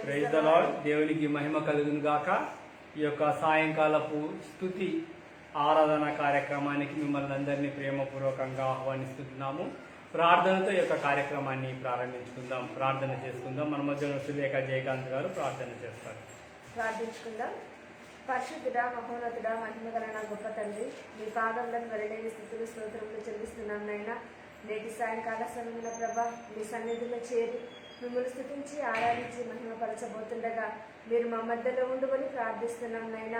Praise the lord. దేవునికి మహిమ కలుగును గాక. ఈ యొక్క సాయంకాలపు స్తుతి ఆరాధన కార్యక్రమానికి మిమ్మల్ని అందరినీ ప్రేమపూర్వకంగా ఆహ్వానిస్తున్నాము. ప్రార్థనతో ఈ యొక్క కార్యక్రమాన్ని ప్రారంభించుకుందాం. ప్రార్థన చేసుకుందాం. మన మధ్య సులేఖ జయకాంత్ గారు ప్రార్థన చేస్తారు. ప్రార్థించుకుందాం. పరిశుద్ధుడా, మహోన్నతుడా, మహిమగల నా గొప్ప తండ్రి, మీ పాదంలో వెరలేని స్థితులు స్తోత్రములు చెల్లిస్తున్నాం నాయన. నేటి సాయంకాల సమయంలో ప్రభా మీ సన్నిధిలో చేరి మిమ్మల్ని స్తుతించి ఆరాధించి మహిమపరచబోతుండగా మీరు మా మధ్యలో ఉండమని ప్రార్థిస్తున్నాం నాయన.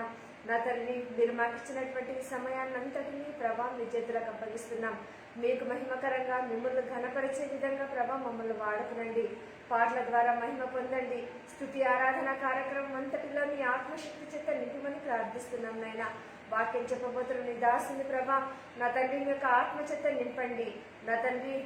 నా తండ్రి, మీరు మాకు ఇచ్చినటువంటి ఈ సమయాన్నంతటినీ ప్రభా మీ చేతులకు అప్పగిస్తున్నాం. మీకు మహిమకరంగా మిమ్మల్ని ఘనపరిచే విధంగా ప్రభా మమ్మల్ని వాడుకునండి. పాటల ద్వారా మహిమ పొందండి. స్తుతి ఆరాధన కార్యక్రమం అంతటిలో మీ ఆత్మశక్తి చేత నింపమని ప్రార్థిస్తున్నాం నాయన. వాక్యం చెప్పబోతున్న నీ దాసుని ప్రభా నా తండ్రి మీ యొక్క ఆత్మ చేత నింపండి. నా తండ్రి,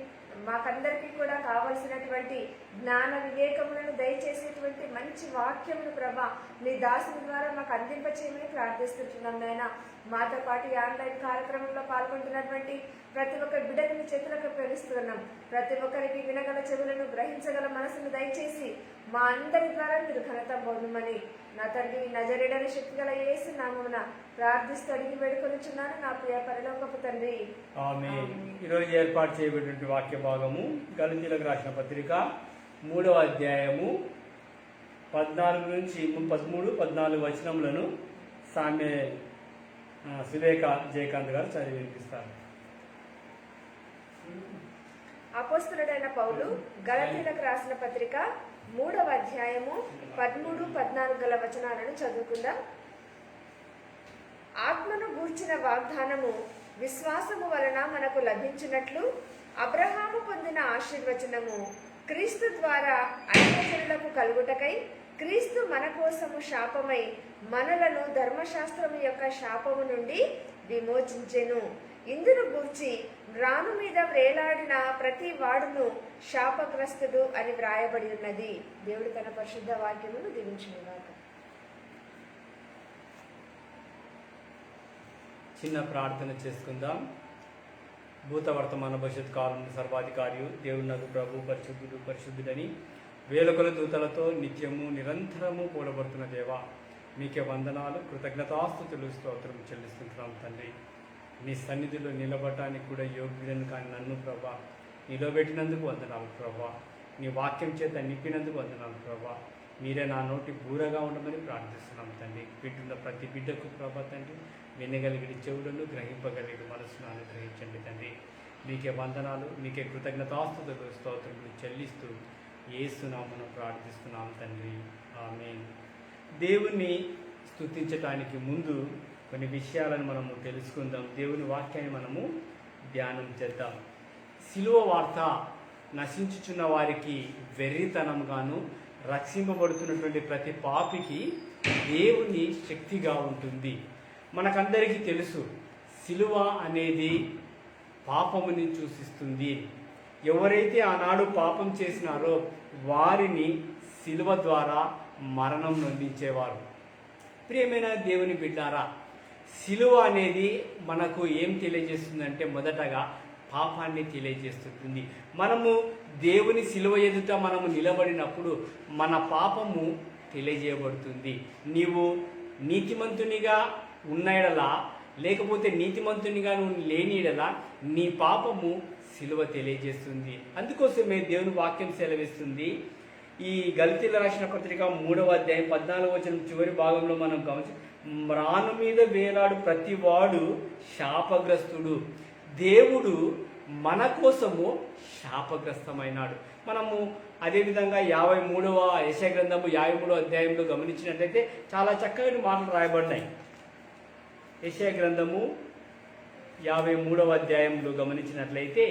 మాకందరికీ కూడా కావలసినటువంటి జ్ఞాన వివేకములను దయచేసేటువంటి మంచి వాక్యమును ప్రభా నీ దాసుని ద్వారా మాకు అందింపచేయమని ప్రార్థిస్తున్నాం నాయన. మాతో పాటు ఈ ఆన్లైన్ కార్యక్రమంలో పాల్గొంటున్నటువంటి ప్రతి ఒక్క బిడ్డని మీ చేతులకు ప్రేమిస్తున్నాం. ప్రతి ఒక్కరికి వినగల చెవులను, గ్రహించగల మనసును దయచేసి మా అందరి ద్వారా మీరు ఘనత పొందమని నా తండ్రి నజరేడని శక్తి గల యేసు నామమున ప్రార్థిస్తూ అడిగి వేడుకొనిచున్నాను నా ప్రియ పరలోకపు తండ్రి. ఆమేన్. ఈరోజు ఏర్పాటు చేయబడినటువంటి వాక్య భాగము గలతీయులకు రాసిన పత్రిక 3వ అధ్యాయము 14 నుంచి 13, 14 వచనములను సులేఖ జయకాంత్ గారు చదివి వినిపిస్తారు. అపోస్తలుడైన పౌలు గలతీయులకు రాసిన పత్రిక 3వ అధ్యాయము 13, 14 గల వచనాలను చదువుకుందాం. ఆత్మను గూర్చిన వాగ్దానము విశ్వాసము వలన మనకు లభించినట్లు అబ్రహాము పొందిన ఆశీర్వచనము క్రీస్తు ద్వారా అన్యజనులకు కలుగుటకై క్రీస్తు మన కోసము శాపమై మనలను ధర్మశాస్త్రము యొక్క శాపము నుండి విమోచించెను. ఇందును గూర్చి రాను మీద వేలాడిన ప్రతి వాడును శాపగ్రస్తుడు అని వ్రాయబడి ఉన్నది. దేవుడు తన పరిశుద్ధ వాక్యమును దీవించునుగాక. చిన్న ప్రార్థన చేసుకుందాం. భూత వర్తమాన భవిష్యత్ కాలం సర్వాధికారియు దేవునకు ప్రభు పరిశుద్ధుడని వేలకొల దూతలతో నిత్యము నిరంతరము కూడబడుతున్న దేవా, మీకే వందనాలు, కృతజ్ఞతాస్తుతులు, స్తోత్రం చెల్లిస్తుంటున్నాం తండ్రి. నీ సన్నిధిలో నిలబడటానికి కూడా యోగ్యుడని కానీ నన్ను ప్రభా నిలబెట్టినందుకు వందనాలు ప్రభా. నీ వాక్యం చేత నింపినందుకు వందనాలు ప్రభా. మీరే నా నోటి బూరగా ఉండమని ప్రార్థిస్తున్నాం తండ్రి. వింటున్న ప్రతి బిడ్డకు ప్రభా తండ్రి వినగలిగిన చెవులను, గ్రహింపగలిగిన మనసును అనుగ్రహించండి తండ్రి. మీకే వందనాలు, మీకే కృతజ్ఞతాస్తుతులు, స్తోత్రములు చెల్లిస్తూ యేసునామమున ప్రార్థిస్తున్నాం తండ్రి. ఆమేన్. దేవుణ్ణి స్తుతించటానికి ముందు కొన్ని విషయాలను మనము తెలుసుకుందాం. దేవుని వాక్యాన్ని మనము ధ్యానం చేద్దాం. సిలువ వార్త నశించుచున్న వారికి వెర్రితనంగాను, రక్షింపబడుతున్నటువంటి ప్రతి పాపికి దేవుని శక్తిగా ఉంటుంది. మనకందరికీ తెలుసు, సిలువ అనేది పాపముని సూచిస్తుంది. ఎవరైతే ఆనాడు పాపం చేసినారో వారిని సిలువ ద్వారా మరణం నొందించేవారు. ప్రియమైన దేవుని బిడ్డారా, సిలువ అనేది మనకు ఏం తెలియజేస్తుందంటే మొదటగా పాపాన్ని తెలియజేస్తుంది. మనము దేవుని సిలువ ఎదుట మనము నిలబడినప్పుడు మన పాపము తెలియజేయబడుతుంది. నీవు నీతిమంతునిగా ఉన్నయడలా లేకపోతే నీతిమంతునిగా నువ్వు లేని ఎడలా నీ పాపము సిలువ తెలియజేస్తుంది. అందుకోసమే దేవుని వాక్యం సెలవిస్తుంది. ఈ గలతీయులకు రాసిన పత్రిక 3వ అధ్యాయం 14వ వచనం చివరి భాగంలో మనం గమనించి, రాను మీద వేలాడు ప్రతి వాడు శాపగ్రస్తుడు. దేవుడు మన కోసము శాపగ్రస్తమైనాడు. మనము అదేవిధంగా 53వ యెషయా గ్రంథము 53వ అధ్యాయంలో గమనించినట్లయితే చాలా చక్కటి మాటలు రాయబడ్డాయి. యెషయా గ్రంథము 53వ అధ్యాయంలో గమనించినట్లయితే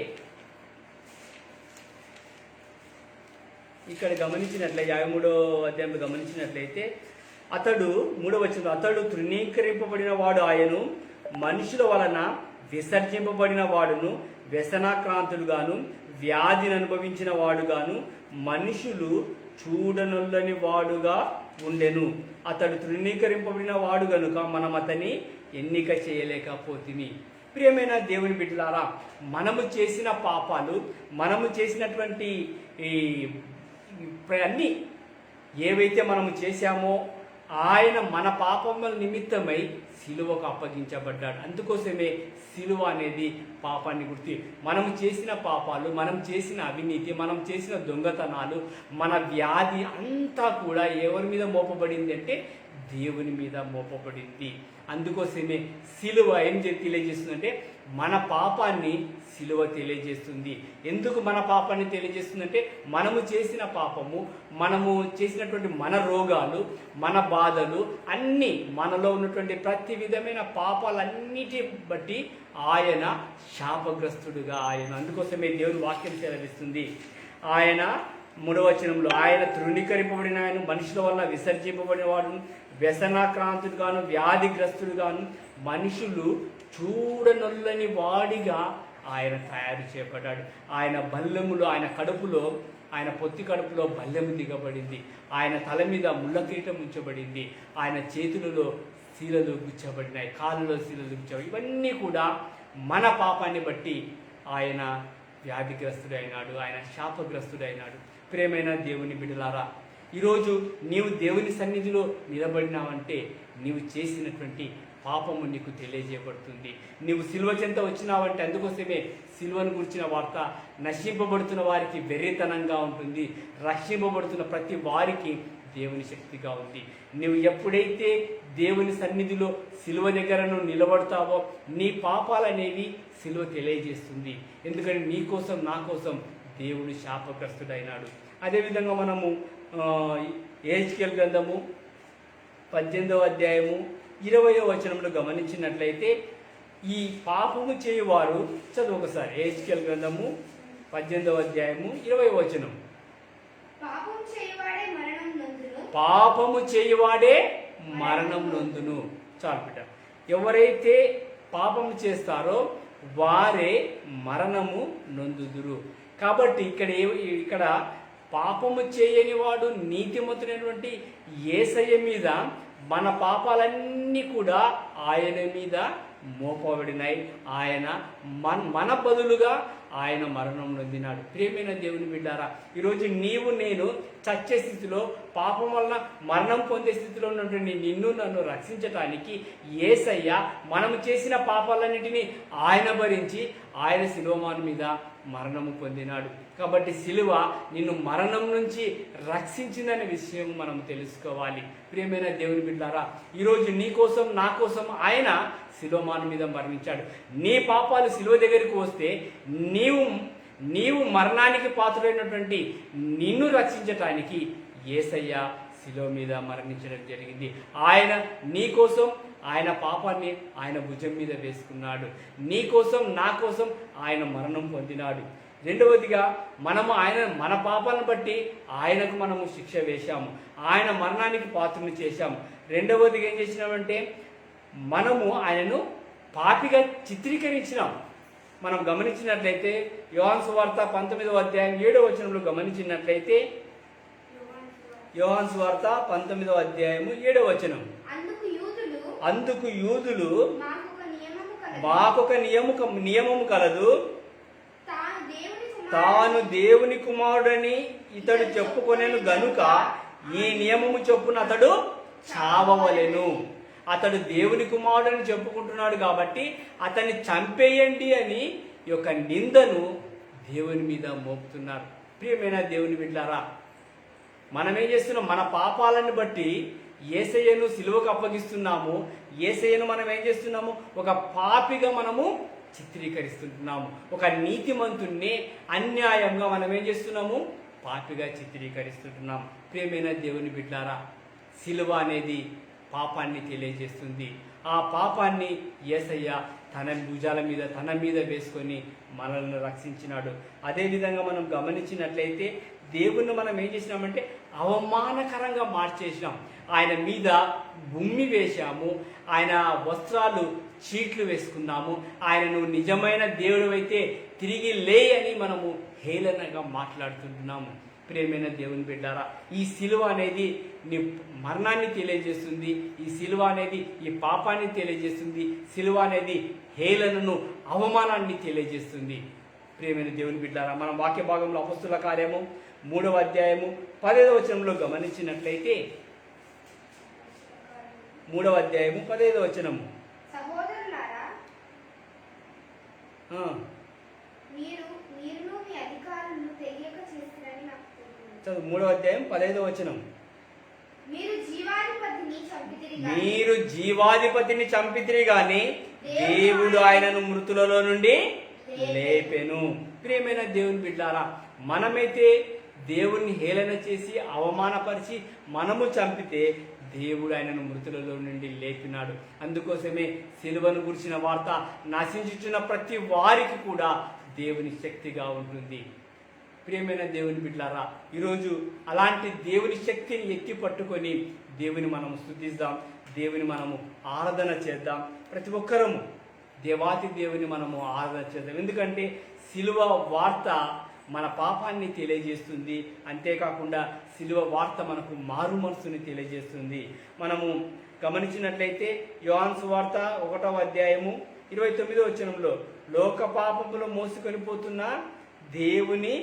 ఇక్కడ 53వ అధ్యాయంలో గమనించినట్లయితే అతడు 3వ వచనం, అతడు తృణీకరింపబడిన వాడు ఆయను, మనుషుల వలన విసర్జింపబడిన వాడును, వ్యసనాక్రాంతుడుగాను, వ్యాధిని అనుభవించిన వాడుగాను, మనుషులు చూడనొల్లని వాడుగా ఉండెను. అతడు తృణీకరింపబడిన వాడు గనుక మనం అతన్ని ఎన్నిక చేయలేకపోతిమి. ప్రియమైన దేవుని బిడ్డలారా, మనము చేసిన పాపాలు, మనము చేసినటువంటి అన్ని ఏవైతే మనము చేశామో ఆయన మన పాపముల నిమిత్తమై సిలువకు అప్పగించబడ్డాడు. అందుకోసమే సిలువ అనేది పాపాన్ని గుర్తి. మనం చేసిన పాపాలు, మనం చేసిన అవినీతి, మనం చేసిన దొంగతనాలు, మన వ్యాధి అంతా కూడా ఎవరి మీద మోపబడింది అంటే దేవుని మీద మోపబడింది. అందుకోసమే సిలువ ఏం తెలియజేస్తుందంటే మన పాపాన్ని సిలువ తెలియజేస్తుంది. ఎందుకు మన పాపాన్ని తెలియజేస్తుందంటే మనము చేసిన పాపము, మనము చేసినటువంటి మన రోగాలు, మన బాధలు అన్నీ, మనలో ఉన్నటువంటి ప్రతి విధమైన పాపాలన్నిటి బట్టి ఆయన శాపగ్రస్తుడుగా అందుకోసమే దేవుని వాక్యం సెలవిస్తుంది. ఆయన 3వ వచనంలో ఆయన తృణీకరింపబడిన ఆయన, మనుషుల వల్ల విసర్జింపబడిన వాడు, వ్యసనాక్రాంతుడుగాను వ్యాధిగ్రస్తుడుగాను మనుషులు చూడనొల్లని వాడిగా ఆయన తయారు చేయబడ్డాడు. ఆయన బల్లెములో, ఆయన కడుపులో, ఆయన పొత్తి కడుపులో బల్లెము దిగబడింది. ఆయన తల మీద ముళ్ళ కిరీటం ఉంచబడింది. ఆయన చేతులలో శీలలు గుచ్చబడినాయి, కాళ్ళలో శీలలు గుచ్చబడి, ఇవన్నీ కూడా మన పాపాన్ని బట్టి ఆయన వ్యాధిగ్రస్తుడైనాడు, ఆయన శాపగ్రస్తుడైనాడు. ప్రేమైన దేవుని బిడ్డలారా, ఈరోజు నీవు దేవుని సన్నిధిలో నిలబడినావంటే నీవు చేసినటువంటి పాపము నీకు తెలియజేయబడుతుంది. నీవు సిలువ చెంత వచ్చినావంటే అందుకోసమే సిలువను గురించిన వార్త నశింపబడుతున్న వారికి వెర్రితనంగా ఉంటుంది, రక్షింపబడుతున్న ప్రతి వారికి దేవుని శక్తిగా ఉంది. నువ్వు ఎప్పుడైతే దేవుని సన్నిధిలో సిలువ దగ్గరను నిలబడతావో నీ పాపాలనేవి సిలువ తెలియజేస్తుంది. ఎందుకంటే నీ కోసం, నా కోసం దేవుడు శాపగ్రస్తుడైనాడు. అదేవిధంగా మనము యెహెజ్కేలు గ్రంథము 18వ అధ్యాయము 20వ వచనంలో గమనించినట్లయితే ఈ పాపము చేయువారు, చదువు ఒకసారి, యెహెజ్కేలు గ్రంథము 18వ అధ్యాయము 20వ వచనం. పాపము చేయువాడే మరణం నొందును. చాలు బిడ్డ, ఎవరైతే పాపము చేస్తారో వారే మరణము నొందుదురు. కాబట్టి ఇక్కడ పాపము చేయని వాడు నీతిమంతుడైనటువంటి యేసయ్య మీద మన పాపాలన్నీ కూడా ఆయన మీద మోపబడినాయి. ఆయన మన బదులుగా ఆయన మరణం నొందినాడు. ప్రియమైన దేవుని బిడ్డారా, ఈరోజు నీవు నేను చచ్చే స్థితిలో, పాపం వలన మరణం పొందే స్థితిలో ఉన్నటువంటి నిన్ను నన్ను రక్షించటానికి యేసయ్య మనము చేసిన పాపాలన్నిటినీ ఆయన భరించి ఆయన శిలువమాను మీద మరణము పొందినాడు. కాబట్టి సిలువ నిన్ను మరణం నుంచి రక్షించిందనే విషయం మనం తెలుసుకోవాలి. ప్రియమైన దేవుని బిడ్డారా, ఈరోజు నీ కోసం, నా కోసం ఆయన శిలువమాను మీద మరణించాడు. నీ పాపాలు శిలువ దగ్గరికి వస్తే నీవు మరణానికి పాత్రుడైనటువంటి నిన్ను రక్షించటానికి యేసయ్య శిలువ మీద మరణించడం జరిగింది. ఆయన నీ కోసం ఆయన పాపాన్ని ఆయన భుజం మీద వేసుకున్నాడు. నీ కోసం, నా కోసం ఆయన మరణం పొందినాడు. రెండవదిగా మన పాపాలను బట్టి ఆయనకు మనము శిక్ష వేశాము, ఆయన మరణానికి పాత్రను చేశాము. రెండవదిగా ఏం చేసినామంటే మనము ఆయనను పాపిగా చిత్రీకరించినాం. మనం గమనించినట్లయితే యోహాను సువార్త 19వ అధ్యాయం 7వ వచనంలో గమనించినట్లయితే, యోహాను సువార్త 19వ అధ్యాయము 7వ వచనం. అందుకు యూదులు మాకొక నియమము కలదు, తాను దేవుని కుమారుడని ఇతడు చెప్పుకొనేను గనుక ఈ నియమము చొప్పున అతడు చావవలెను. అతడు దేవుని కుమారుడని చెప్పుకుంటున్నాడు కాబట్టి అతన్ని చంపేయండి అని ఈ యొక్క నిందను దేవుని మీద మోపుతున్నారు. ప్రియమైన దేవుని బిడ్డలారా, మనం ఏం చేస్తున్నాం? మన పాపాలను బట్టి యేసయ్యను సిలువకు అప్పగిస్తున్నాము. యేసయ్యను మనం ఏం చేస్తున్నాము? ఒక పాపిగా మనము చిత్రీకరిస్తున్నాము. ఒక నీతిమంతుణ్ణి అన్యాయంగా మనం ఏం చేస్తున్నాము? పాపిగా చిత్రీకరిస్తున్నాము. ప్రియమైన దేవుని బిడ్డలారా, సిలువ అనేది పాపాన్ని తెలియజేస్తుంది. ఆ పాపాన్ని యేసయ్య తన భుజాల మీద, తన మీద వేసుకొని మనల్ని రక్షించినాడు. అదేవిధంగా మనం గమనించినట్లయితే దేవుణ్ణి మనం ఏం చేసినామంటే అవమానకరంగా మార్చేసినాం. ఆయన మీద భూమి వేశాము, ఆయన వస్త్రాలు చీట్లు వేసుకున్నాము. ఆయనను నిజమైన దేవుడు అయితే తిరిగి లే అని మనము హేళనగా మాట్లాడుతుంటున్నాము. ప్రియమైన దేవుని బిడ్డారా, ఈ సిలువ అనేది నీ మరణాన్ని తెలియజేస్తుంది. ఈ సిలువ అనేది ఈ పాపాన్ని తెలియజేస్తుంది. సిలువ అనేది హేళనను, అవమానాన్ని తెలియజేస్తుంది. ప్రియమైన దేవుని బిడ్డారా, మనం వాక్య భాగంలో అపొస్తలుల కార్యము 3వ అధ్యాయము 15వ వచనంలో గమనించినట్లయితే 3వ అధ్యాయము 15వ వచనము. సహోదరులారా, ఆ, మీరును మీ అధికారులను తెలియక చేస్తారని నాకు తెలియదు. చదువు 3వ అధ్యాయం 15వ వచనం. మీరు జీవాధిపతిని చంపితిరి గాని మీరు జీవాధిపతిని చంపితిరి గాని దేవుడు ఆయనను మృతులలో నుండి లేపెను. ప్రియమైన దేవుని బిడ్డారా, మనమైతే దేవుణ్ణి హేళన చేసి అవమానపరిచి మనము చంపితే దేవుడు ఆయనను మృతులలో నుండి లేపినాడు. అందుకోసమే సిలువను గురించిన వార్త నశించుచున్న ప్రతి వారికి కూడా దేవుని శక్తిగా ఉంటుంది. ప్రియమైన దేవుని బిడ్డలారా, ఈరోజు అలాంటి దేవుని శక్తిని ఎత్తి పట్టుకొని దేవుని మనము స్తుతిద్దాం, దేవుని మనము ఆరాధన చేద్దాం. ప్రతి ఒక్కరము దేవాతి దేవుని మనము ఆరాధన చేద్దాం. ఎందుకంటే సిలువ వార్త మన పాపాన్ని తెలియజేస్తుంది. అంతేకాకుండా సిలువ వార్త మనకు మారు మనసుని తెలియజేస్తుంది. మనము గమనించినట్లయితే యోహాను సువార్త 1వ అధ్యాయము 29వ వచనంలో లోక పాపములు మోసుకొని పోతున్న దేవుని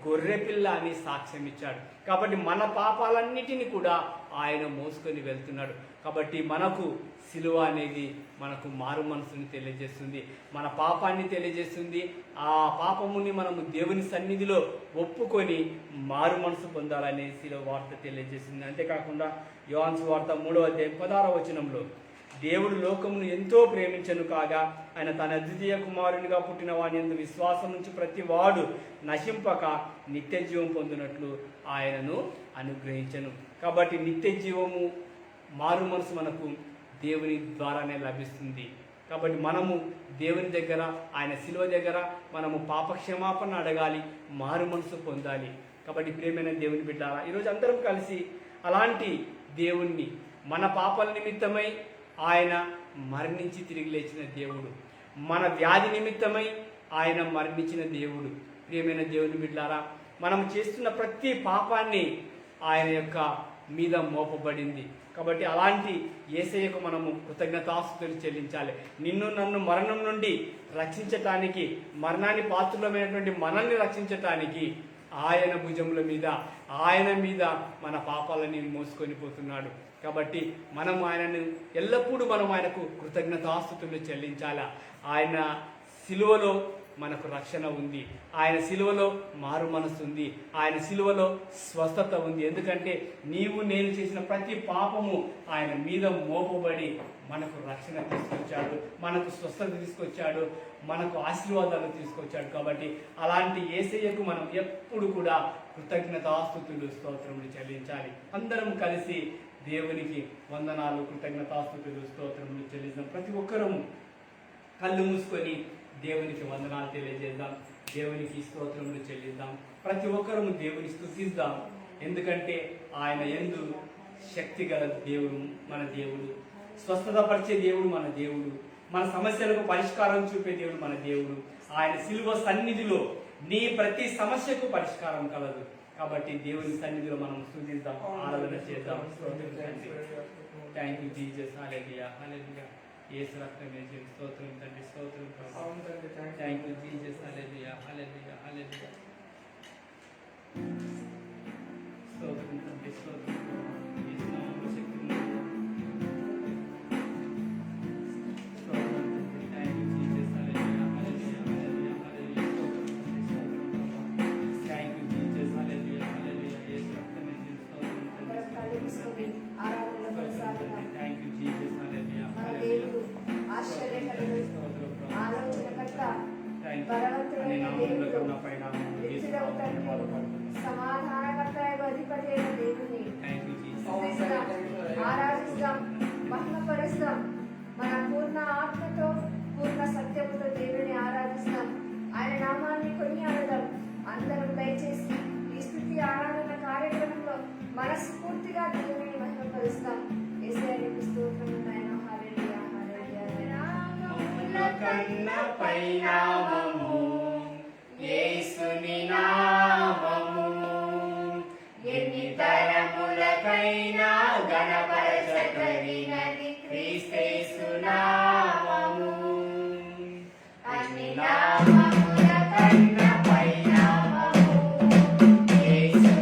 గొర్రెపిల్ల అని సాక్ష్యం ఇచ్చాడు. కాబట్టి మన పాపాలన్నిటినీ కూడా ఆయన మోసుకొని వెళ్తున్నాడు. కాబట్టి మనకు సిలువ అనేది మనకు మారు మనసుని తెలియజేస్తుంది, మన పాపాన్ని తెలియజేస్తుంది. ఆ పాపముని మనము దేవుని సన్నిధిలో ఒప్పుకొని మారు మనసు పొందాలనే సిలువ వార్త తెలియజేస్తుంది. అంతేకాకుండా యోహాను సువార్త 3వ అధ్యాయం 16వ వచనంలో దేవుడు లోకమును ఎంతో ప్రేమించను కాగా ఆయన తన అద్వితీయ కుమారునిగా పుట్టిన వాని యందు విశ్వాసం నుంచి ప్రతి వాడు నశింపక నిత్య జీవం పొందినట్లు ఆయనను అనుగ్రహించను. కాబట్టి నిత్య జీవము మారు మనసు మనకు దేవుని ద్వారానే లభిస్తుంది. కాబట్టి మనము దేవుని దగ్గర, ఆయన శిలువ దగ్గర మనము పాపక్షమాపణ అడగాలి, మారు మనసు పొందాలి. కాబట్టి ప్రియమైన దేవుని బిడ్డారా, ఈరోజు అందరం కలిసి అలాంటి దేవుణ్ణి, మన పాపాల నిమిత్తమై ఆయన మరణించి తిరిగి లేచిన దేవుడు, మన వ్యాధి నిమిత్తమై ఆయన మరణించిన దేవుడు. ప్రియమైన దేవుని బిడ్డలారా, మనం చేస్తున్న ప్రతి పాపాన్ని ఆయన యొక్క మీద మోపబడింది. కాబట్టి అలాంటి యేసయ్యకు మనము కృతజ్ఞతాస్తుతులు చెల్లించాలి. నిన్ను నన్ను మరణం నుండి రక్షించటానికి, మరణాన్ని పాత్రులమైనటువంటి మనల్ని రక్షించటానికి ఆయన భుజముల మీద, ఆయన మీద మన పాపాలని మోసుకొని పోతున్నాడు. కాబట్టి మనం ఆయనను ఎల్లప్పుడూ మనం ఆయనకు కృతజ్ఞతాస్తుతులు చెల్లించాలా. ఆయన సిలువలో మనకు రక్షణ ఉంది, ఆయన సిలువలో మారు మనసు ఉంది, ఆయన సిలువలో స్వస్థత ఉంది. ఎందుకంటే నీవు నేను చేసిన ప్రతి పాపము ఆయన మీద మోపబడి మనకు రక్షణ తీసుకొచ్చాడు, మనకు స్వస్థత తీసుకొచ్చాడు, మనకు ఆశీర్వాదాలు తీసుకొచ్చాడు. కాబట్టి అలాంటి యేసయ్యకు మనం ఎప్పుడు కూడా కృతజ్ఞతాస్తుతులు స్తోత్రములు చెల్లించాలి. అందరం కలిసి దేవునికి వందనాలు, కృతజ్ఞతాస్తుతులు స్తోత్రములు చెల్లిద్దాం. ప్రతి ఒక్కరము కళ్ళు మూసుకొని దేవునికి వందనాలు తెలియజేద్దాం, దేవునికి స్తోత్రములు చెల్లిద్దాం. ప్రతి ఒక్కరము దేవుని స్తుతిద్దాం. ఎందుకంటే ఆయన యందు శక్తి గల దేవుడు మన దేవుడు, స్వస్థత పరిచే దేవుడు మన దేవుడు, మన సమస్యలకు పరిష్కారం చూపే దేవుడు మన దేవుడు. ఆయన సిలువ సన్నిధిలో నీ ప్రతి సమస్యకు పరిష్కారం కలదు. కాబట్టి దేవుని సన్నిధిలో మనం స్తుతిద్దాం, ఆరాధన చేద్దాం. Thank you Jesus. హల్లెలూయా, హల్లెలూయా. యేసు రక్తమే జీవం. స్తోత్రం తండ్రి, స్తోత్రం ప్రభు. Thank you Jesus. హల్లెలూయా, హల్లెలూయా, హల్లెలూయా. స్తోత్రం తండ్రి, స్తోత్రం ప్రభు. యేసు నామములో శక్తి ఉంది. స్తోత్రం తండ్రి. Thank you Jesus. హల్లెలూయా, హల్లెలూయా, హల్లెలూయా, హల్లెలూయా. స్తోత్రం తండ్రి, స్తోత్రం ప్రభు. Thank you Jesus. హల్లెలూయా, హల్లెలూయా. యేసు రక్తమే జీవం. స్తోత్రం తండ్రి. ఆరాధన కొనసాగిద్దాం. Thank you Jesus. హల్లెలూయా, మన హల్లెలూయా. దేవుడు ఆశ్చర్యకరుడు, స్తోత్రం ప్రభు. ఆలోచనకర్త, థ్యాంక్ యూ. బలవంతుడైన అన్ని నామముల దేవుడు, కన్నా పైన నిత్యుడగు తండ్రి, సమాధానకర్త అయిన అధిపతి అయిన దేవుని థ్యాంక్ యూ జీసస్. స్తుతిస్తాం, ఆరాధిస్తాం, మహిమపరుస్తాం. మన పూర్ణ ఆత్మతో, పూర్ణ సత్యముతో దేవుని ఆరాధిస్తాం. ఆయన నామాన్ని కొనియాడదాం. అందరం దయచేసి ఈ స్తుతి ఆరాధన కార్యక్రమంలో మనస్ఫూర్తిగా దేవుని మహిమపరుస్తాం. యేసయ్యకు స్తోత్రము నాయనా. హల్లెలూయా, హల్లెలూయా. కన్నా పైనామము యేసుని నామము ఎన్ని తరములకైనా గణపరచదగినది క్రీస్తు నామము. అన్ని నామముల కన్నా పైనామము యేసు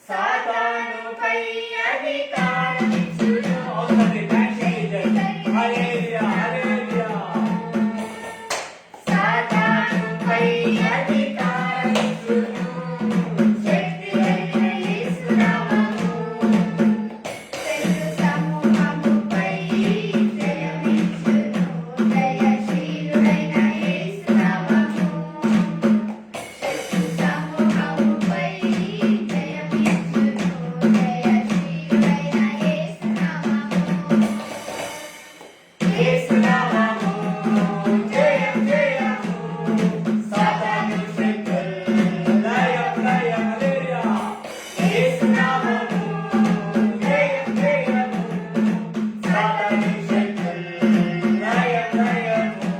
సాతానుపై అధికారమిచ్చును. అవునండి, థాంక్స్ జీసస్. హల్లెలూయా, హల్లెలూయా. సాతానుపై అధికారమిచ్చును. శక్తివైన యేసు నామము. శత్రు సమూహముపై జయమిచ్చును. జయశీలుడైన యేసు నామము. శత్రు సమూహముపై జయమిచ్చును. జయశీలుడైన యేసు నామము. యేసు నామము జయం జయము. సాతాను శక్తులు లయం లయం. హల్లెలూయా. యేసు నామము జయం జయము. సాతాను శక్తులు లయం లయము.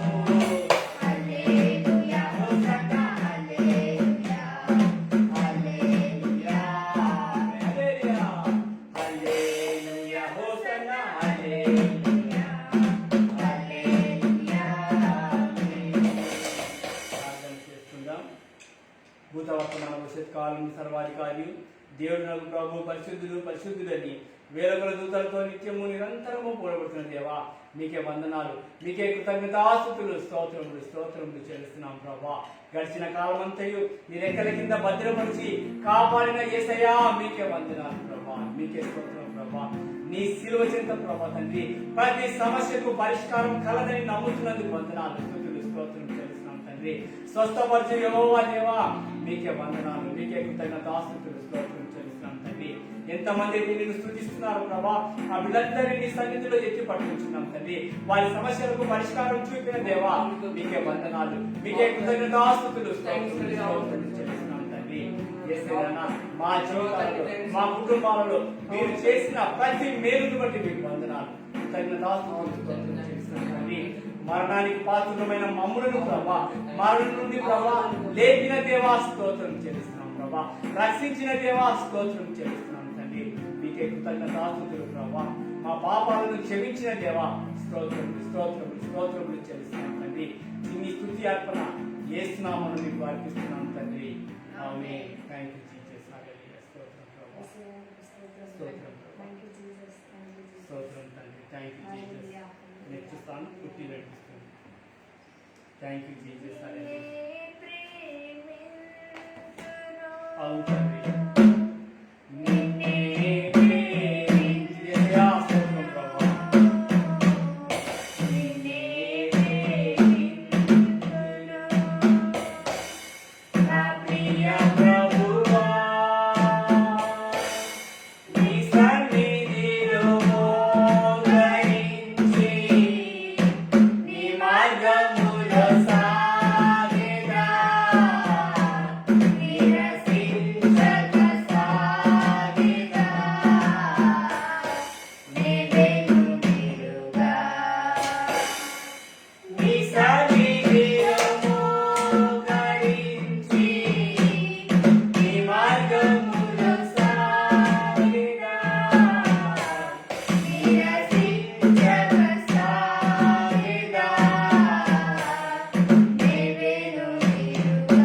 హల్లెలూయా హోసన్నా హల్లెలూయా హల్లెలూయా హల్లెలూయా. హల్లెలూయా. హోసన్నా హల్లెలూయా. హల్లెలూయా. ప్రార్థన చేసుకుందాం. భూతవర్తమాన భవిష్యత్ కాలం సర్వాధికారి దేవుడు నాకు ప్రభు పరిశుద్ధులు పరిశుద్ధులని వేరొకల దూతలతో నిత్యము నిరంతరము పోడబడుతున్న దేవా, మీకే వందనాలు, మీకే కృతజ్ఞతాస్తుతులు, స్తోత్రములు స్తోత్రములు చెల్లిస్తున్నాం ప్రభా. గడిచిన కాలమంతయు నీ రెక్కల కింద భద్రపరిచి కాపాడిన యేసయ్యా, మీకే వందనాలు ప్రభా, మీకే స్తోత్రం ప్రభా. నీ శిలువ చింత ప్రభా తండ్రి, ప్రతి సమస్యకు పరిష్కారం కలదని నమ్ముతున్నందుకు వందనాలు, స్తుతులు స్తోత్రం చెల్లిస్తున్నాం తండ్రి. స్వస్థపరిచి యెహోవా దేవా, మీకే వందనాలు, మీకే కృతజ్ఞతాస్తుతులు స్తోత్రం చెల్లిస్తున్నాం తండ్రి. ఎంతమంది నిన్ను స్తుతిస్తున్నారు ప్రభా, ఆ బిడ్డలందరినీ నీ సన్నిధిలో ఎత్తి పట్టుకుంటున్నాం తండ్రి. వారి సమస్యలకు పరిష్కారం చూపిన దేవా, మీకే వందనాలు, మీకే కృతజ్ఞతాస్తుతులు స్తోత్రం చెల్లిస్తున్నాం తండ్రి. యేసయ్యా, మా జీవితాలలో మా కుటుంబాలలో మీరు చేసిన ప్రతి మేలును బట్టి మీకు వందనాలు, కృతజ్ఞతాస్తుతులు స్తోత్రం చెల్లిస్తున్నాం తండ్రి. మరణానికి పాత్రులమైన మమ్ములను ప్రభా, మరణం నుండి ప్రభా లేపిన దేవా స్తోత్రం చెల్లిస్తున్నాం ప్రభా, రక్షించిన దేవా స్తోత్రం చెల్లిస్తున్నాం తండ్రి. మీకే కృతజ్ఞతాస్తుతులు ప్రభా. మా పాపాలను క్షమించిన దేవా స్తోత్రములు స్తోత్రములు స్తోత్రములు చెల్లిస్తున్నాం తండ్రి. నీ స్తుతి అర్పణ యేసునామమున మీకు అర్పిస్తున్నాం తండ్రి. ఆమేన్. Thank you Jesus. హల్లెలూయా. స్తోత్రం ప్రభా. స్తోత్రం ప్రభా. స్తోత్రం తండ్రి. Thank you Jesus. నెక్స్ట్ స్థానం పుట్టి నడిపిస్తుంది. Thank you Jesus. హల్లెలూయా. అవును తండ్రి. నిన్నే ప్రేమించి యేసయ్యా, స్తోత్రం ప్రభా. నిన్నే ప్రేమించును నా ప్రియ ప్రభువా, నీ సన్నిధిలో మోకరించి నీ మార్గములో సాగెదా, నిరసించక సాగెదా, నేనెను నిలుగా. నీ సన్నిధిలో మోకరించి నీ మార్గములో సాగెదా, నిరసించక సాగెదా, నేనెను నిలుగా.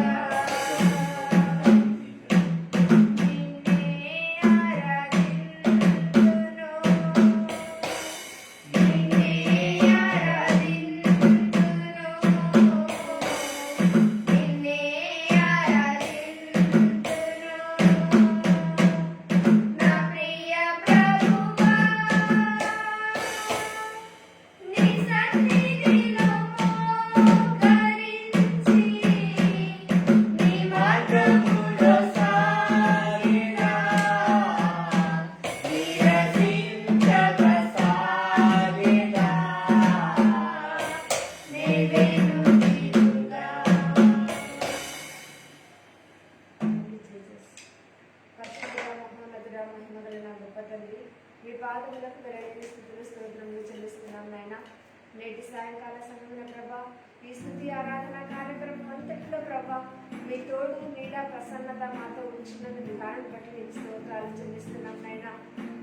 మార్గములో సాగినా నిరసించక సాగినా, నేనెను నిలుగా. పరిశుద్ధుడా, మహోన్నతుడా, మహిమగల నా గొప్ప తండ్రి, మీ పాదములకు వెరలేని స్థుతులు స్తోత్రములు చెల్లిస్తున్నాం నాయన. నేటి సాయంకాల సమయంలో ప్రభా, ఈ స్థుతి ఆరాధన కార్యక్రమం అంతట్లో ప్రభా మీ తోడు నీడ ప్రసన్నత మాతో ఉంచినందుకు విధానం బట్టి నీకు స్తోత్రాలు చెల్లిస్తున్నాం నాయన.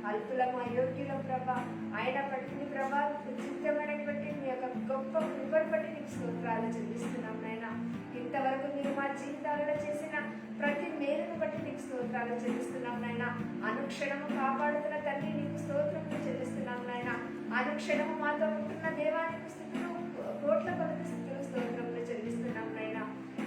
అల్పులము అయోగ్యులం ప్రభా, అయినప్పటికీ ప్రభా చిత్తమైనటువంటి మీ యొక్క గొప్ప కృపను బట్టి నీకు స్తోత్రాలు చెల్లిస్తున్నాం నాయన. ఇంతవరకు మీరు మా జీవితాలలో చేసిన ప్రతి మేలును బట్టి నీకు స్తోత్రాలు చెల్లిస్తున్నాం నాయన. అనుక్షణము కాపాడుతున్న తండ్రి నీకు స్తోత్రములు చెల్లిస్తున్నాం నాయన. అనుక్షణము మాతో ఉంటున్న దేవానికి స్థుతులు, కోట్ల కొలది స్థుతులు, స్తోత్రములు చెల్లిస్తున్నాం నాయన.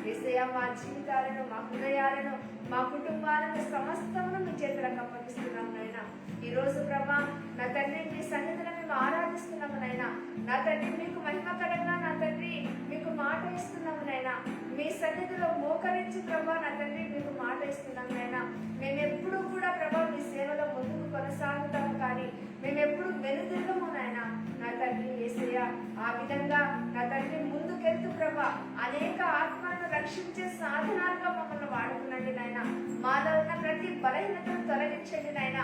యేసయ్యా, మా జీవితాలను, మా హృదయాలను, మా కుటుంబాలను సమస్తమును మీ చేతులకు అప్పగిస్తున్నాం నాయన. ఈ రోజు ప్రభా నా తండ్రి మీ సన్నిధిలో మేము ఆరాధిస్తున్నాము నాయన. నా తండ్రి మీకు మహిమకరంగా నా తండ్రి మీకు మాట ఇస్తున్నాము నాయన. మీ సన్నిధిలో మోకరించి ప్రభా నా తండ్రి మీకు మాట ఇస్తున్నాము నాయన. మేమెప్పుడు కూడా ప్రభా మీ సేవలో ముందుకు కొనసాగుతాము, కానీ మేమెప్పుడు వెనుదిరగము నాయన. నా తండ్రి యేసయ్య, ఆ విధంగా నా తండ్రి ముందుకెళ్తూ ప్రభా అనేక ఆత్మలను రక్షించే సాధనాలుగా మమ్మల్ని వాడుకునండి నాయన. మాలో ఉన్న ప్రతి బలహీనతను తొలగించండి నాయన.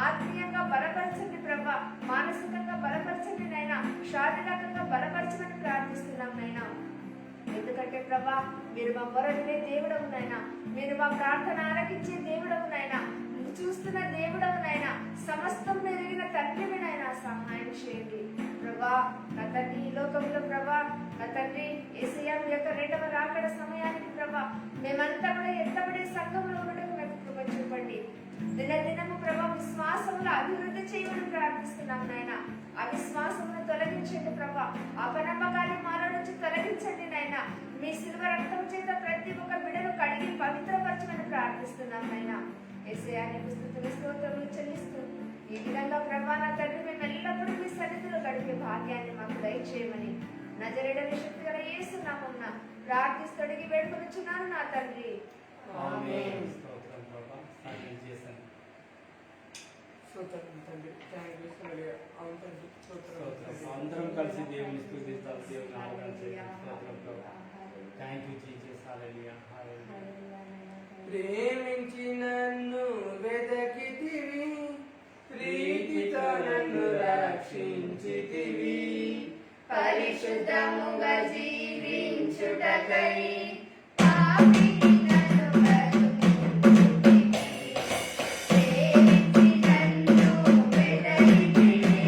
ఆత్మీయంగా బలపరచండి ప్రభా, మానసికంగా బలపరచండి నాయన, శారీరకంగా బలపరచమని ప్రార్థిస్తున్నాం నాయన. ఎందుకంటే ప్రభా మీరు మా మొరవినే దేవుడవు నాయన, మీరు మా ప్రార్థన ఆలకించే దేవుడవు నాయన, చూస్తున్న దేవుడవు నాయన, సమస్తం ఎరిగిన తండ్రివి నాయన. సహాయం చేయండి ప్రభా. నా తండ్రి ఈ లోకంలో ప్రభా నా తండ్రి యేసయ్య మీ యొక్క రెండవ రాకడ సమయానికి ప్రభా మేమంతా కూడా ఎత్తబడే సంఘంలో ఉండటం మీకు కృప చూపండి. దినదినము ప్రభా విశ్వాసములు అభివృద్ధి చేయమని ప్రార్థిస్తున్నాం నాయన. ఆ విశ్వాసమును తొలగించండి ప్రభా, అపనమ్మకాన్ని మాలో నుంచి తొలగించండి నాయన. మీ శిల్వ రక్తం చేత ప్రతి ఒక్క బిడ్డను కడిగి పవిత్రపరచమని ప్రార్థిస్తున్నాం నాయన. యేసయ్యా నీకు స్తుతులు, స్తోత్రములు చెల్లిస్తూ ఈ విధంగా ప్రభా నా తండ్రి మేము ఎల్లప్పుడూ మీ సన్నిధిలో గడిపే భాగ్యాన్ని మాకు దయచేయమని నజరేయుడైన శక్తి గల యేసు నామమున ప్రార్థిస్తడిగి వేడుకొనుచున్నాను నా తండ్రి. ఆమేన్. స్తోత్రం ప్రభా, సహాయం చేశాను. స్తోత్రం తండ్రి, థాంక్యూ హల్లెలూయా. అవును తండ్రి, స్తోత్రం. అందరం కలిసి దేవుని స్తుతిద్దాం, దేవుని ఆరాధన చేద్దాం. స్తోత్రం ప్రభా. Thank you Jesus. హల్లెలూయా, హల్లెలూయా. ప్రేమించి నన్ను వెదకితివి, ప్రీతితో నన్ను రక్షించితివి, పరిశుద్ధముగా జీవించుటకై పాపిని నన్ను బ్రతికించితివి. ప్రేమించి నన్ను వెదకితివి,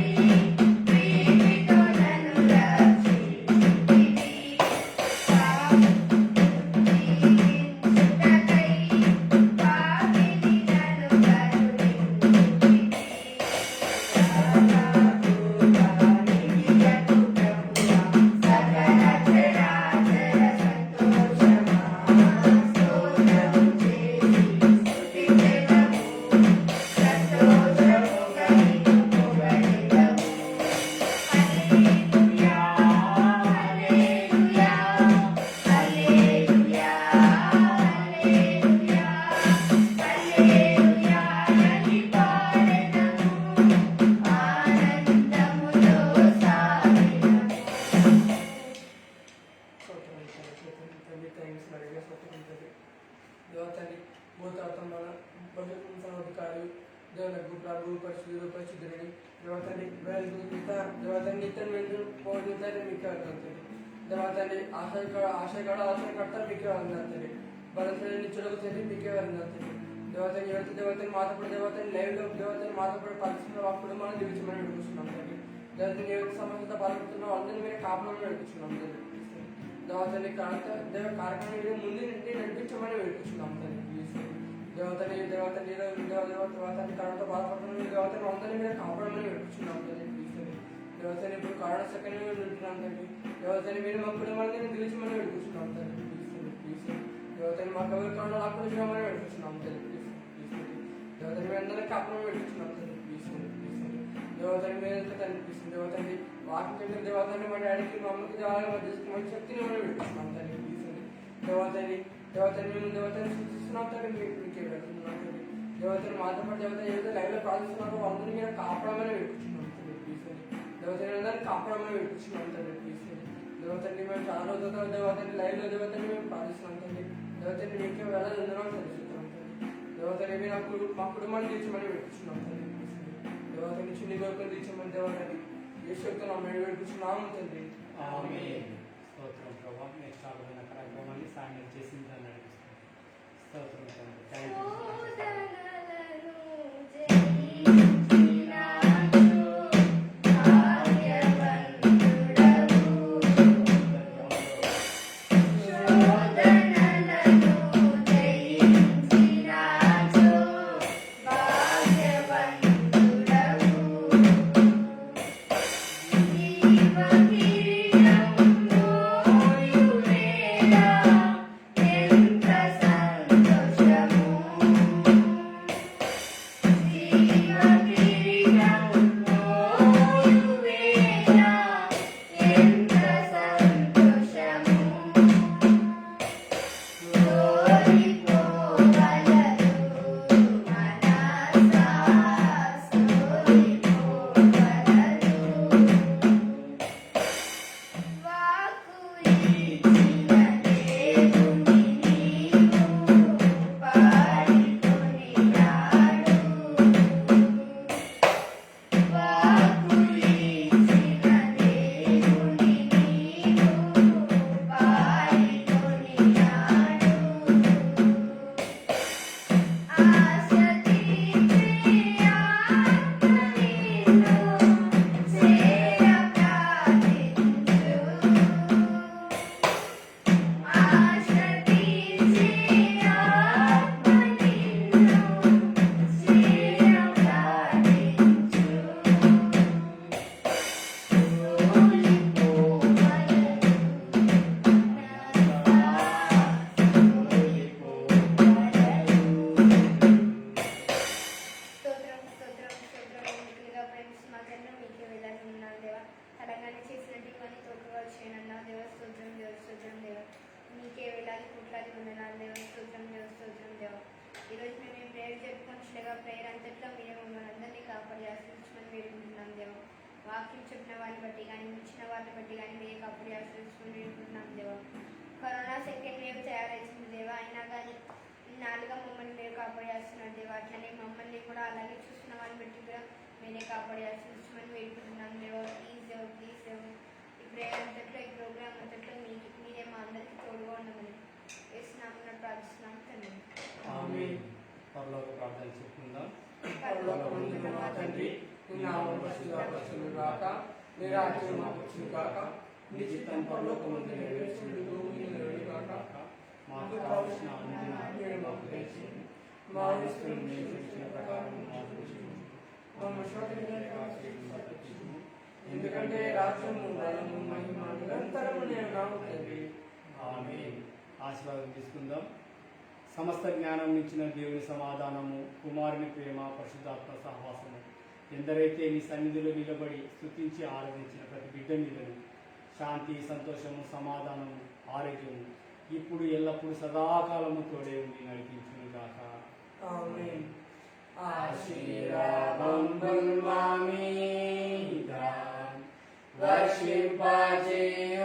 ప్రీతితో నన్ను రక్షించితివి, జీవించుటకై పాపిని నన్ను బ్రతికించితివి. ఆశయకర్త మీకే వందనండి. బలమైన నిచ్చులకు తెలియ మీకే వందనండి. దేవతని యువత దేవతని మాతపడి దేవతని లైవ్లో దేవతని మాతపడి పరిస్థితుల్లో ఆ కుటుంబాన్ని దివించమని అడుగుతున్నాం తండ్రి. దేవతని యువత సమస్యతో బాధపడుతున్నాం, అందరినీ మీరు కాపాడమని అడుగుతున్నాం తండ్రి. దేవతని కార్యక్రమం ముందు నుండి నడిపించమని వేడుకుంటున్నాం తండ్రి. దేవతని దేవతని దేవతని కరోనాతో బాధపడుతున్నాం, దేవతని అందరినీ మీరు కాపాడమని వేడుకుంటున్నాం తండ్రి. దేవతని ఇప్పుడు కరోనా సెకండ్ ఉంటున్నాం తండ్రి. దేవతని మీరు మా కుటుంబాన్ని దివించమని వేడుకుంటున్నాం తండ్రి. దేవతని మాకు ఎవరి కరోనా రాకుండా చేయమని వేడుకుంటున్నాం తండ్రి. దేవతని మీరు అందరినీ కాపాడమని వేడుకుంటున్నాం తండ్రి. దేవతని మీద కనిపిస్తుంది. దేవతని వాక్యం దేవతని మా డాడీకి మా అమ్మకి దేవాలయం శక్తిని మనం వేడుకుంటున్నాం తండ్రి. దేవతని మేము దేవతని సూచిస్తున్నాం తండ్రి. మీకే వెళ్తున్నాం తండ్రి. దేవతని మాతో పాటు దేవత ఏదైతే లైవ్లో ప్రార్థిస్తున్నారో అందరినీ మీరు కాపాడమని వేడుకుంటున్నాం తండ్రి. దేవతని అందరినీ కాపాడమని వేడుకుంటున్నాం తండ్రి. దేవతని మేము చాలా రోజులతో దేవతని లైవ్లో దేవతని మేము ప్రార్థిస్తున్నాం తండ్రి. దేవతని మీకే వెళ్ళాలన్నాం తెలుసుకుంటున్నాం తండ్రి. దేవతని మీరు మా కుటుంబాన్ని తీర్చమని వేడుకుంటున్నాం తండ్రి. దేవతని చిన్ని గోపురం తీర్చమని దేవతని ఏ శక్తిలో మేము వేడుకుంటున్నాము తండ్రి. ఆమేన్. స్తోత్రం ప్రభా, మీరు చాలైన కార్యక్రమాన్ని సాయం చేసిందని నడిపిస్తాం. స్తోత్రం తండ్రి. Thank you. శోధనలను జయించినాచు, ప్రేయర్ అంతట్లో మీరే మమ్మల్ని అందరినీ కాపాడి ఆశ్రయించమని వేడుకుంటున్నాం దేవా. వాక్యం చెప్పిన వారిని బట్టి కానీ ఇచ్చిన వారిని బట్టి కానీ మీరే కాపాడి ఆశ్రయించమని వేడుకుంటున్నాం దేవా. కరోనా సెకండ్ వేవ్ తయారైంది దేవా, అయినా కానీ నాలుగా మమ్మల్ని మీరు కాపాడి ఆస్తున్నారు దేవా. అట్లనే మమ్మల్ని కూడా అలాగే చూస్తున్న వారిని బట్టి కూడా మీరే కాపాడి ఆశ్రయించమని వేడుకుంటున్నాం దేవా. ప్లీజ్ దేవా, ప్లీజ్ దేవా. ఈ ప్రేయర్ అంతట్లో ఈ ప్రోగ్రామ్ అంతట్లో మీరే మా అందరికీ తోడుగా ఉండమని వేసినామని ప్రార్థిస్తున్నాం తండ్రి. ఆమేన్. పరలోక ప్రార్థన చెప్పుకుందాం. పరలోకమందున్న మా తండ్రి, నీ నామం పరిశుద్ధపరచునుగాక, నీ రాజ్యం వచ్చునుగాక, నీ చిత్తం పరలోకమందు నెరవేర్చున్నట్టు భూమిలో నెరవేరుగాక. మాకు కావలసిన అనుదిన ఆహారం మాకు దయచేయండి. మా వస్తువులు మేము క్షమించిన ప్రకారం మాకు క్షమించు. మమ్మల్ని శోధనలోకి ప్రవేశించు. ఎందుకంటే రాజ్యం బలము మహిమ నిరంతరము నేను తండ్రి. ఆమేన్. ఆశీర్వాదం తీసుకుందాం. సమస్త జ్ఞానం ఇచ్చిన దేవుని సమాధానము, కుమారుని ప్రేమ, పరిశుద్ధాత్మ సహవాసము ఎందరైతే నీ సన్నిధిలో నిలబడి స్తుతించి ఆరాధించిన ప్రతి బిడ్డ మీదను శాంతి, సంతోషము, సమాధానము, ఆరోగ్యము ఇప్పుడు ఎల్లప్పుడూ సదాకాలము తోడే ఉండి నడిపించును గాక. ఆమేన్. ఆశీర్వాదం మామీద వర్షింపజేయుగాక.